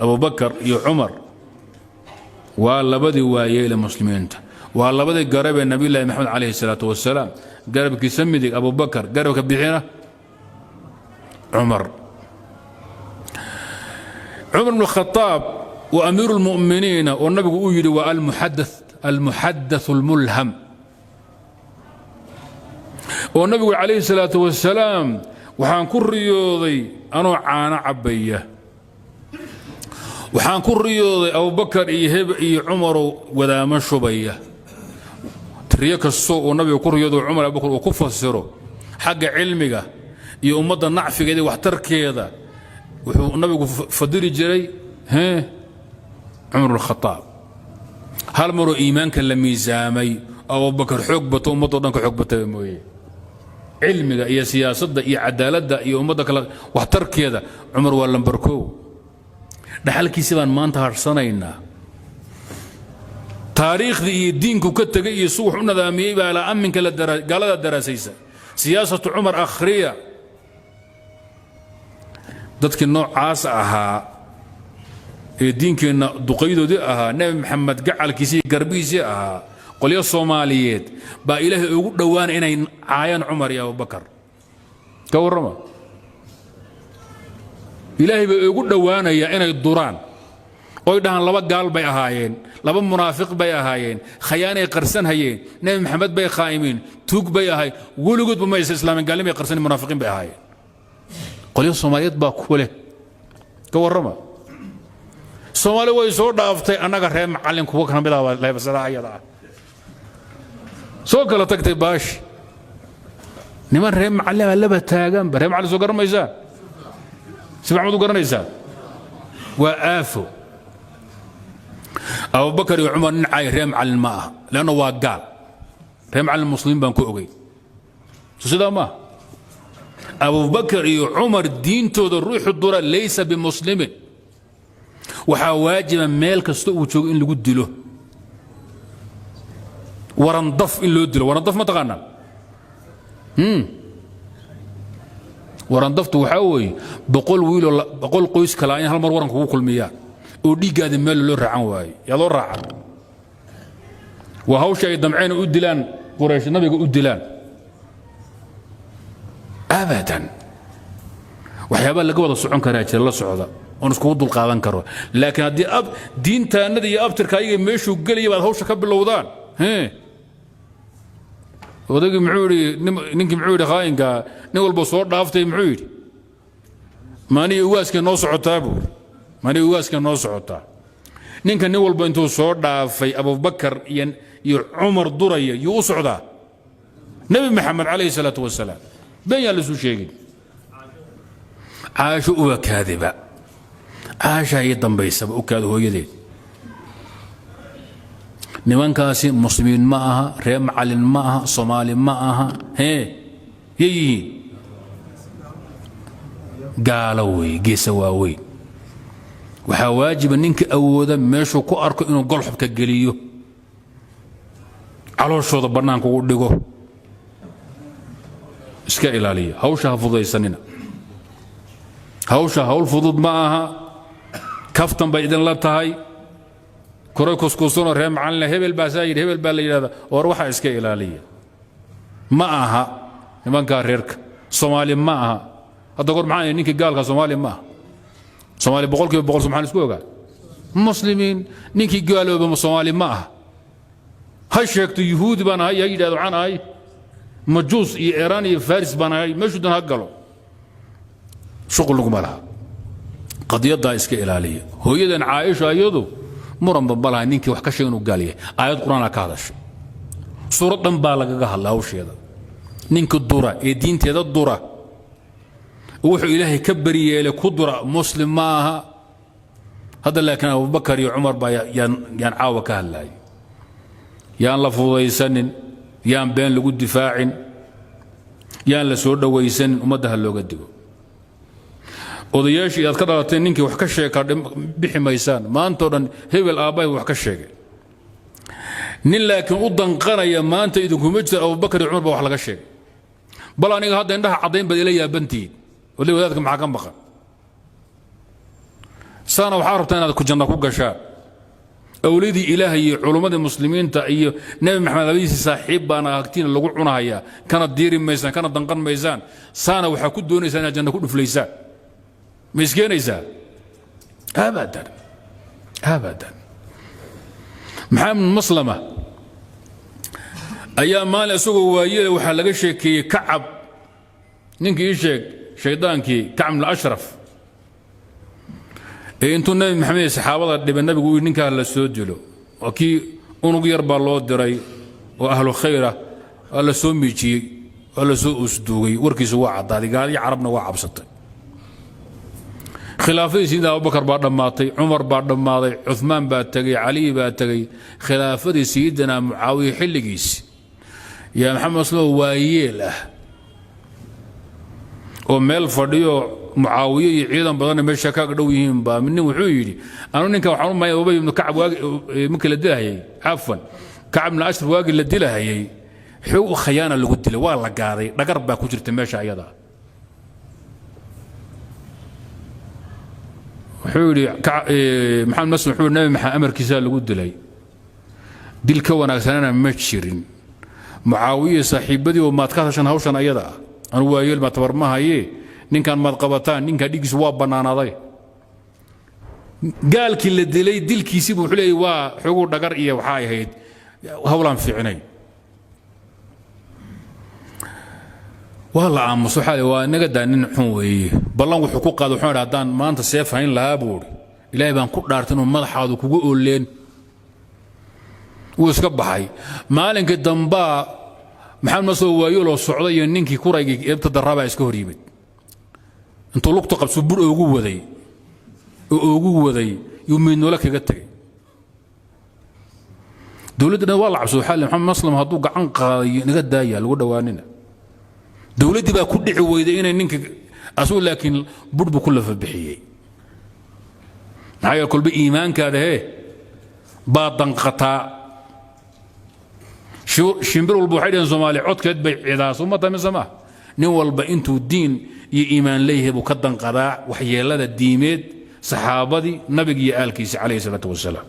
أبو بكر يا عمر واللبدي وايل المسلمين واللبدي قرب النبي الله محمد عليه الصلاة والسلام قربك يسمي أبو بكر قربك بحينه عمر بن الخطاب وأمير المؤمنين والنبي يقول المحدث الملهم والنبي عليه الصلاة والسلام وحان كل رياضي أنا عانا عبية وحان كل رياضي أبو بكر إيه عمر وذا مشبية تريك السوء والنبي كل رياضي عمر أبو بكر وكف السرو حق علمك يا أمضى النعف كذا واحتر كذا والنبي فضيل جري ها عمر الخطاب هل مروا إيمانك لم يزامي أبو بكر حقبته أمضى حقبته مويه علمك يا سياسة يا عدالة يا أمضى واحتر كذا عمر ولا بركو دحال كيسبان ما انتهر سنينا تاريخ ذي دينك كتجي يسوح نظامي على أمنك قال الدراسيسة سياسة عمر أخرية dadkii noocaas ahaa ee diinkeena duqeydoodii ahaa nabi maxamed gacalkiisii garbiisii ahaa qolyo Soomaaliyeed baa ilaahay ugu dhawaan inay caayaan Umar iyo Abu Bakar ka warrama ilaahay baa ugu dhawaanaya inay duraan oo dhahan laba gaal bay ahaayeen laba munaafiq bay ahaayeen khayaanay qarsan hayeen nabi maxamed bay qaayimeen tuug bay ahay wulugood ma islaamin gaalimay qarsan munaafiqiin bay ahaayeen qolyo Soomaaliyeed baa ku leh ka warrama Soomaali way soo dhaaftay anaga reer macallin kuwa kan bilaabay leebsada ayada soo kala tagtay baash niman reer macallin laba taagan reer macallin soo garanaysa si maxamed u garanaysa waa aafo Abu Bakar iyo Umar nin caay reer macallin ma aha laana waa gaal reer macallin muslimiin baan ku ogay sida ma أبو بكر عمر دين تود الروح الدرة ليس بمسلم وحواجب مالك استوى تشوق إن لقد له ورنضف إن لقد له ورنضف ما تغنى ورنضفت وحوي بقول قيس كلاين هالمر ورن كوكل مياه ودي قاعد مال له رعان واي يلا رعان وهو شيء دمعين ودلان قريش النبي ودلان أبداً وحيابا لقوا الصعون كراجل الله صعودا ونسكو ضل قادن كرو لكن هدي دين تاندي يا ابتر كاي ميشو قلي بعد هوش كب اللودان ها ودق معوري نينك معوري خاينكا نول بصور دافتي معوري ماني واسك نو سعوتابو ماني واسك نو سعوتا نينك نول بنتو صور دافي ابو بكر يا عمر دريه يو سعودا نبي محمد عليه الصلاه والسلام بين يالسو شيء عاشوا وكاذبا عاش ايضا بيسب وكاد هو يدي نمان كاسي مسلمين معها ريم علن معها صومالي معها هي يي قالوي قيسواوي وحواجب انك اودا ميشو كو اركو انو قلحب كقليو على الشوط برنامج ودقو iska ilaaliya hawsha fududaysanina hawsha hawl fudud ma aha kaftan bay idin la tahay koray kuskuusan reer macallin hebel baa saayid hebel baa la yiraahdaa oo waxa iska ilaaliya ma aha nimanka reerka Soomaali ma aha hadda goor maxay ninka gaalka Soomaali ma aha Soomaali boqolkiiba boqol subxaan isku ogaa muslimiin ninka gaalooba Soomaali ma aha ha sheegto yahuudi baan ahay yiraahdo aan ahay مجوس إيراني فارس بناي مش دون هقلو شغلكم لها قضية دايس كإلالية هو يدن عائشة أيضو مرم ببالها نينكي وحكشي قاليه آيات قرآن كادش سورة دنبالك قال الله وش هذا نينك الدورة دين تيدا الدورة وحو إلهي كبري لك الدورة مسلم معها هذا لكن أبو بكر يا عمر با ينعاوك هالله يان لفظ يسنن يان بين لو دفاع يان لا سو دويسن امدها لو قدغو odayaashii aad ka dhalatay ninkii wax ka sheekay bixi maysaan maanta oo dhan hebel aabay wax ka sheegay nin laakiin u danqanaya maanta idinku ma jiro Abu Bakar iyo Umar ba wax laga sheegay bal aniga hadda indhaha cadeyn bad ila yaabantii wali wadaadka maxaa ka maqan saana waxaa rabtaa inaad ku janno ku gashaan awladii ilaahay iyo culumadii muslimiinta iyo nabi maxamed labadiisa saaxiib baana agtiina lagu cunahayaa kana diiri maysaan kana danqan maysaan saana waxaa ku doonaysaa inaad janno ku dhuflaysaan ma iskeenaysaa abadan abadan maxamed maslama ayaa maalin isagoo waayele waxaa laga sheekeeyey kacab ninkii ii sheeg shaydaankii kacab ibn ashraf intuu nabi maxamed saxaabada dhibay nabigu ninkaa la soo dilo waa kii unug yar baa loo diray oo ahlu khayra waa la soo miijiyey waa la soo usduugay warkiisu waa caddaaday gaaliyo carabna waa cabsatay khilaafadii sayidina abubakar baa dhammaatay cumar baa dhammaaday cumaan baa tegey cali baa tegey khilaafadii sayidina mucaawiya xilligiisi yaa maxamed maslamo waayeel ah oo meel fadhiyo mucaawiye iyo ciidan badanna meesha kaaga dhow yihiin baa nin wuxuu yidhi anu ninka waxaan u mahay ubay ibnu kacab waagi markii la dilahayay cafwan kacab ibnu ashraf waagii la dilahayay xuu khayaana lagu dilay waa la gaaday dhagar baa ku jirta meesha ayada wuxuu yidhi maxamed masud wuxuu nabi maxamed amarkiisa lagu dilay dil ka wanaagsanana ma jirin mucaawiye saaxiibadii oo maad ka hashan hawshan ayada ah anu waayeel ma tabar ma haye ninkan maad qabataan ninka dhigiisu waa bannaanaaday gaalkii la dilay dilkiisii buu wuxuu leeyahy waa xoguu dhagar iyo waxaa ahayd hawlaan fiicnay waa la aamuso waxaa waa inaga daa nin xun weeye ballan wuxuu ku qaado wuxuu idhi haddaan maanta seef hayn lahaa buu idhi ilaahay baan ku dhaartay inuu madaxaadu kugu ooleen wuu iska baxay maalinkii dambaa maxamed masoo waayoloo socday iyo ninkii kuraygii eebta darraabaa iska hor yimid intuu lugta qabso bur oogu waday yuu miidnoola kaga tegey dowladdana waa la cabso waxaa le maxamed maslam hadduu gacan qaadayo inaga daaya lagu dhowaanina dowladdii baa ku dhici weyday inay ninka asugu laakiin bur buu ku lafa bixiyey maxaa yeele kolba iimaankaada baa danqataa shimbir walba waxay dhaheen soomaaliya codkeed bay cidaas ummadda mise maaha nin walba intuu diin iyo iimaan leeyahay buu ka danqadaa waxyeellada diimeed saxaabadii nabiga iyo aalkiisa calayhi salaatu wasalaam